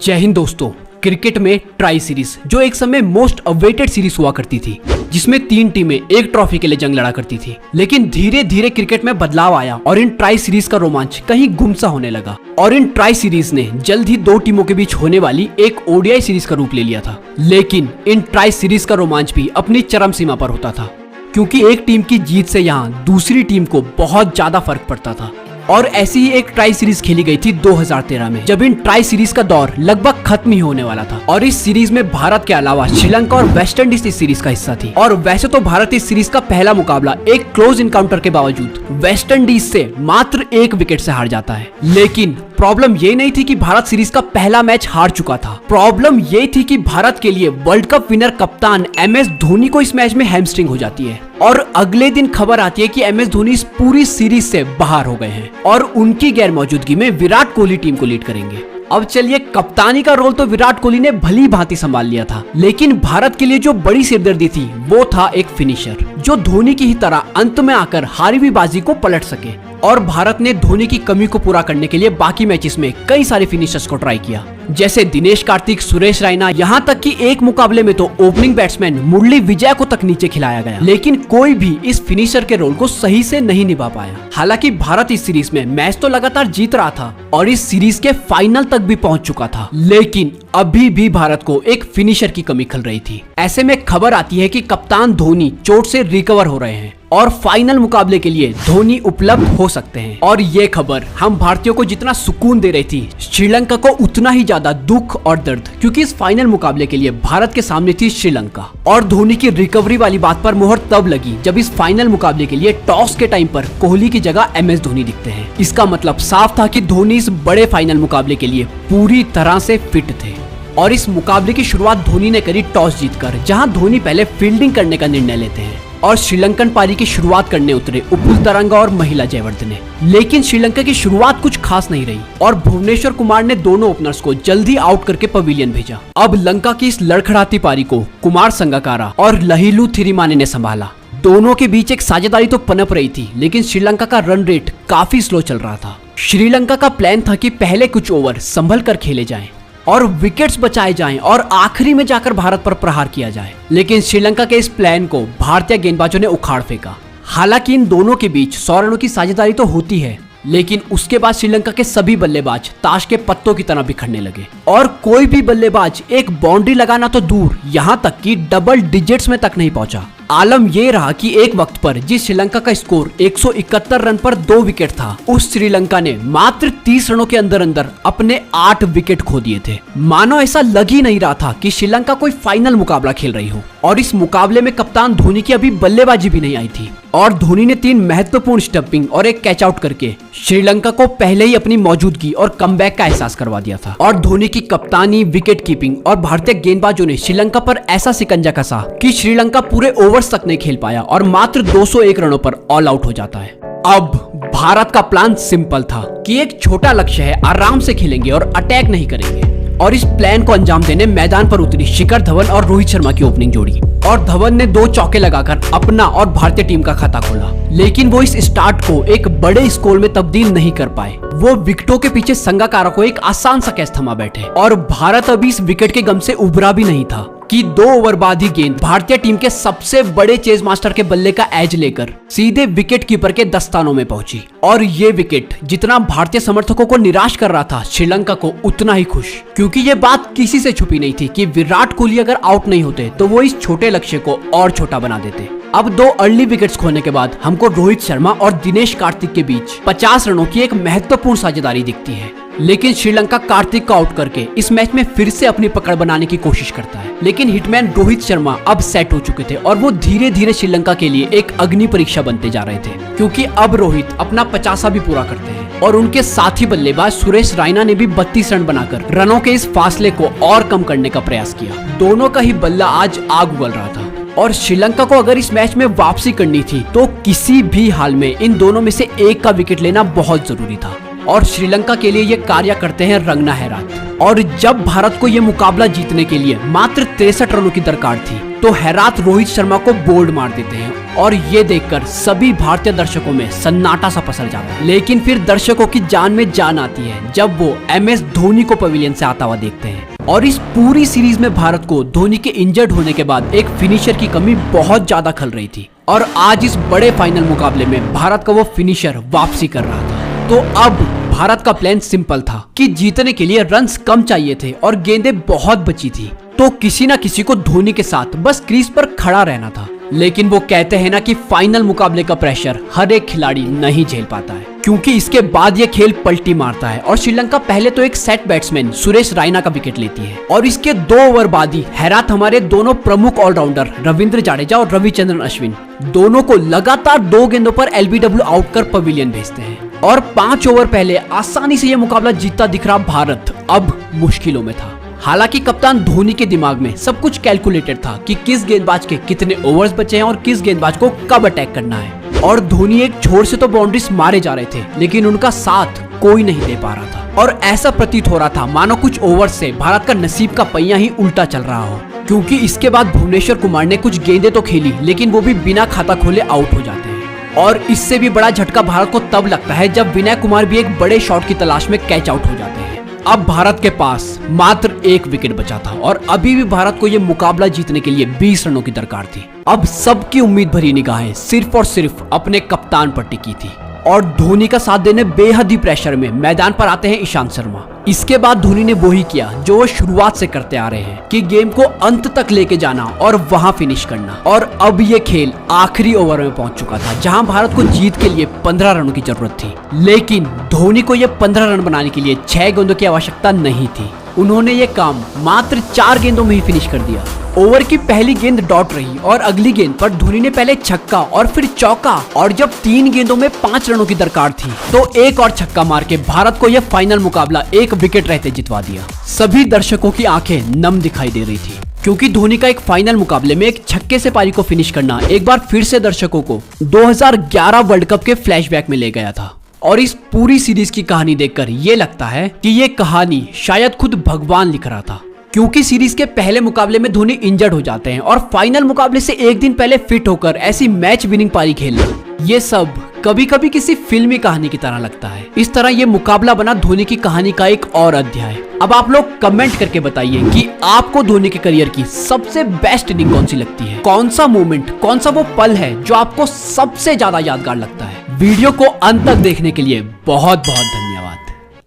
जय हिंद दोस्तों। क्रिकेट में ट्राई सीरीज जो एक समय मोस्ट अवेटेड सीरीज हुआ करती थी, जिसमें 3 टीमें एक ट्रॉफी के लिए जंग लड़ा करती थी, लेकिन धीरे धीरे क्रिकेट में बदलाव आया और इन ट्राई सीरीज का रोमांच कहीं गुमसा होने लगा। और इन ट्राई सीरीज ने जल्द ही 2 टीमों के बीच होने वाली एक ओडीआई सीरीज का रूप ले लिया था। लेकिन इन ट्राई सीरीज का रोमांच भी अपनी चरम सीमा पर होता था, क्योंकि एक टीम की जीत से यहाँ दूसरी टीम को बहुत ज्यादा फर्क पड़ता था। और ऐसी ही एक ट्राई सीरीज खेली गई थी 2013 में, जब इन ट्राई सीरीज का दौर लगभग खत्म ही होने वाला था। और इस सीरीज में भारत के अलावा श्रीलंका और वेस्ट इंडीज इस सीरीज का हिस्सा थी। और वैसे तो भारत इस सीरीज का पहला मुकाबला एक क्लोज इनकाउंटर के बावजूद वेस्ट इंडीज से मात्र 1 विकेट से हार जाता है। लेकिन प्रॉब्लम ये नहीं थी कि भारत सीरीज का पहला मैच हार चुका था। प्रॉब्लम ये थी कि भारत के लिए वर्ल्ड कप विनर कप्तान MS धोनी को इस मैच में हैमस्ट्रिंग हो जाती है और अगले दिन खबर आती है कि MS धोनी इस पूरी सीरीज से बाहर हो गए हैं और उनकी गैर मौजूदगी में विराट कोहली टीम को लीड करेंगे। अब चलिए, कप्तानी का रोल तो विराट कोहली ने भली भांति संभाल लिया था, लेकिन भारत के लिए जो बड़ी सिरदर्दी थी वो था एक फिनिशर जो धोनी की ही तरह अंत में आकर हारी हुई बाजी को पलट सके। और भारत ने धोनी की कमी को पूरा करने के लिए बाकी मैचेस में कई सारे फिनिशर्स को ट्राई किया, जैसे दिनेश कार्तिक, सुरेश रैना, यहाँ तक कि एक मुकाबले में तो ओपनिंग बैट्समैन मुरली विजय को तक नीचे खिलाया गया, लेकिन कोई भी इस फिनिशर के रोल को सही से नहीं निभा पाया। हालांकि भारत इस सीरीज में मैच तो लगातार जीत रहा था और इस सीरीज के फाइनल तक भी पहुंच चुका था, लेकिन अभी भी भारत को एक फिनिशर की कमी खल रही थी। ऐसे में खबर आती है कि कप्तान धोनी चोट से रिकवर हो रहे हैं और फाइनल मुकाबले के लिए धोनी उपलब्ध हो सकते हैं। और ये खबर हम भारतीयों को जितना सुकून दे रही थी, श्रीलंका को उतना ही ज्यादा दुख और दर्द, क्योंकि इस फाइनल मुकाबले के लिए भारत के सामने थी श्रीलंका। और धोनी की रिकवरी वाली बात पर मोहर तब लगी जब इस फाइनल मुकाबले के लिए टॉस के टाइम पर कोहली की जगह MS धोनी दिखते हैं। इसका मतलब साफ था कि धोनी इस बड़े फाइनल मुकाबले के लिए पूरी तरह से फिट थे। और इस मुकाबले की शुरुआत धोनी ने करी टॉस जीतकर, जहां धोनी पहले फील्डिंग करने का निर्णय लेते हैं और श्रीलंकन पारी की शुरुआत करने उतरे उपुल तरंगा और महिला जयवर्धने। लेकिन श्रीलंका की शुरुआत कुछ खास नहीं रही और भुवनेश्वर कुमार ने दोनों ओपनर्स को जल्दी आउट करके पवेलियन भेजा। अब लंका की इस लड़खड़ाती पारी को कुमार संगकारा और लहिलू थिरिमाने ने संभाला। दोनों के बीच एक साझेदारी तो पनप रही थी, लेकिन श्रीलंका का रन रेट काफी स्लो चल रहा था। श्रीलंका का प्लान था कि पहले कुछ ओवर संभल कर खेले जाएं और विकेट्स बचाए जाएं और आखिरी में जाकर भारत पर प्रहार किया जाए, लेकिन श्रीलंका के इस प्लान को भारतीय गेंदबाजों ने उखाड़ फेंका। हालांकि इन दोनों के बीच 100 रनों की साझेदारी तो होती है, लेकिन उसके बाद श्रीलंका के सभी बल्लेबाज ताश के पत्तों की तरह बिखरने लगे और कोई भी बल्लेबाज एक बाउंड्री लगाना तो दूर, यहाँ तक कि डबल डिजिट्स में तक नहीं पहुंचा। आलम ये रहा कि एक वक्त पर जिस श्रीलंका का स्कोर 171 रन पर 2 विकेट था, उस श्रीलंका ने मात्र 30 रनों के अंदर अंदर अपने 8 विकेट खो दिए थे। मानो ऐसा लग ही नहीं रहा था कि श्रीलंका कोई फाइनल मुकाबला खेल रही हो। और इस मुकाबले में कप्तान धोनी की अभी बल्लेबाजी भी नहीं आई थी और धोनी ने 3 महत्वपूर्ण स्टंपिंग और एक कैच आउट करके श्रीलंका को पहले ही अपनी मौजूदगी और कमबैक का एहसास करवा दिया था। और धोनी की कप्तानी, विकेट कीपिंग और भारतीय गेंदबाजों ने श्रीलंका पर ऐसा सिकंजा कसा कि श्रीलंका पूरे ओवर्स तक नहीं खेल पाया और मात्र 201 रनों पर ऑल आउट हो जाता है। अब भारत का प्लान सिंपल था कि एक छोटा लक्ष्य है, आराम से खेलेंगे और अटैक नहीं करेंगे। और इस प्लान को अंजाम देने मैदान पर उतरी शिखर धवन और रोहित शर्मा की ओपनिंग जोड़ी और धवन ने 2 चौके लगाकर अपना और भारतीय टीम का खाता खोला, लेकिन वो इस स्टार्ट को एक बड़े स्कोर में तब्दील नहीं कर पाए। वो विकेटों के पीछे संगकारा को एक आसान सा कैच थमा बैठे और भारत अभी इस विकेट के गम से उभरा भी नहीं था कि 2 ओवर बाद ही गेंद भारतीय टीम के सबसे बड़े चेज मास्टर के बल्ले का एज लेकर सीधे विकेट कीपर के दस्तानों में पहुंची। और ये विकेट जितना भारतीय समर्थकों को निराश कर रहा था, श्रीलंका को उतना ही खुश, क्योंकि ये बात किसी से छुपी नहीं थी कि विराट कोहली अगर आउट नहीं होते तो वो इस छोटे लक्ष्य को और छोटा बना देते। अब 2 अर्ली विकेट्स खोने के बाद हमको रोहित शर्मा और दिनेश कार्तिक के बीच 50 रनों की एक महत्वपूर्ण साझेदारी दिखती है, लेकिन श्रीलंका कार्तिक को आउट करके इस मैच में फिर से अपनी पकड़ बनाने की कोशिश करता है। लेकिन हिटमैन रोहित शर्मा अब सेट हो चुके थे और वो धीरे धीरे श्रीलंका के लिए एक अग्नि परीक्षा बनते जा रहे थे, क्योंकि अब रोहित अपना 50 भी पूरा करते हैं और उनके साथी बल्लेबाज सुरेश रैना ने भी 32 रन बनाकर रनों के इस फासले को और कम करने का प्रयास किया। दोनों का ही बल्ला आज आग उगल रहा था और श्रीलंका को अगर इस मैच में वापसी करनी थी तो किसी भी हाल में इन दोनों में से एक का विकेट लेना बहुत जरूरी था। और श्रीलंका के लिए ये कार्य करते हैं रंगना हैरात। और जब भारत को ये मुकाबला जीतने के लिए मात्र 63 रनों की दरकार थी, तो हैरात रोहित शर्मा को बोल्ड मार देते हैं और ये देखकर सभी भारतीय दर्शकों में सन्नाटा सा पसर जाता है। लेकिन फिर दर्शकों की जान में जान आती है जब वो MS धोनी को पवेलियन से आता हुआ देखते हैं। और इस पूरी सीरीज में भारत को धोनी के इंजर्ड होने के बाद एक फिनिशर की कमी बहुत ज्यादा खल रही थी और आज इस बड़े फाइनल मुकाबले में भारत का वो फिनिशर वापसी कर रहा था। तो अब भारत का प्लान सिंपल था कि जीतने के लिए रन्स कम चाहिए थे और गेंदें बहुत बची थी, तो किसी ना किसी को धोनी के साथ बस क्रीज पर खड़ा रहना था। लेकिन वो कहते हैं ना कि फाइनल मुकाबले का प्रेशर हर एक खिलाड़ी नहीं झेल पाता है, क्योंकि इसके बाद ये खेल पलटी मारता है और श्रीलंका पहले तो एक सेट बैट्समैन सुरेश रायना का विकेट लेती है और इसके 2 ओवर बाद ही हैरात हमारे दोनों प्रमुख ऑलराउंडर रविंद्र जाडेजा और रविचंद्रन अश्विन दोनों को लगातार 2 गेंदों पर LBW आउट कर पवेलियन भेजते हैं और 5 ओवर पहले आसानी से यह मुकाबला जीतता दिख रहा भारत अब मुश्किलों में था। हालांकि कप्तान धोनी के दिमाग में सब कुछ कैलकुलेटेड था कि किस गेंदबाज के कितने ओवर्स बचे हैं और किस गेंदबाज को कब अटैक करना है। और धोनी एक छोर से तो बाउंड्रीज मारे जा रहे थे, लेकिन उनका साथ कोई नहीं दे पा रहा था और ऐसा प्रतीत हो रहा था मानो कुछ ओवर से भारत का नसीब का पहिया ही उल्टा चल रहा हो, क्योंकि इसके बाद भुवनेश्वर कुमार ने कुछ गेंदें तो खेली लेकिन वो भी बिना खाता खोले आउट हो जाते हैं। और इससे भी बड़ा झटका भारत को तब लगता है जब विनय कुमार भी एक बड़े शॉट की तलाश में कैच आउट हो जाते हैं। अब भारत के पास मात्र 1 विकेट बचा था और अभी भी भारत को यह मुकाबला जीतने के लिए 20 रनों की दरकार थी। अब सबकी उम्मीद भरी निगाहें सिर्फ और सिर्फ अपने कप्तान पर टिकी थी और धोनी का साथ देने बेहद ही प्रेशर में मैदान पर आते हैं ईशांत शर्मा। इसके बाद धोनी ने वही किया जो वो शुरुआत से करते आ रहे हैं कि गेम को अंत तक लेके जाना और वहां फिनिश करना। और अब ये खेल आखिरी ओवर में पहुंच चुका था जहां भारत को जीत के लिए 15 रनों की जरूरत थी, लेकिन धोनी को ये 15 रन बनाने के लिए 6 गेंदों की आवश्यकता नहीं थी। उन्होंने ये काम मात्र 4 गेंदों में ही फिनिश कर दिया। ओवर की पहली गेंद डॉट रही और अगली गेंद पर धोनी ने पहले छक्का और फिर चौका, और जब 3 गेंदों में 5 रनों की दरकार थी तो एक और छक्का मार के भारत को यह फाइनल मुकाबला 1 विकेट रहते जितवा दिया। सभी दर्शकों की आंखें नम दिखाई दे रही थी, क्योंकि धोनी का एक फाइनल मुकाबले में एक छक्के से पारी को फिनिश करना एक बार फिर से दर्शकों को 2011 वर्ल्ड कप के फ्लैशबैक में ले गया था। और इस पूरी सीरीज की कहानी देखकर ये लगता है कि ये कहानी शायद खुद भगवान लिख रहा था, क्योंकि सीरीज के पहले मुकाबले में धोनी इंजर्ड हो जाते हैं और फाइनल मुकाबले से एक दिन पहले फिट होकर ऐसी मैच विनिंग पारी खेलना, ये सब कभी कभी किसी फिल्मी कहानी की तरह लगता है। इस तरह ये मुकाबला बना धोनी की कहानी का एक और अध्याय। अब आप लोग कमेंट करके बताइए कि आपको धोनी के करियर की सबसे बेस्ट इनिंग कौन सी लगती है, कौन सा मोमेंट, कौन सा वो पल है जो आपको सबसे ज्यादा यादगार लगता है। वीडियो को अंत तक देखने के लिए बहुत बहुत धन्यवाद।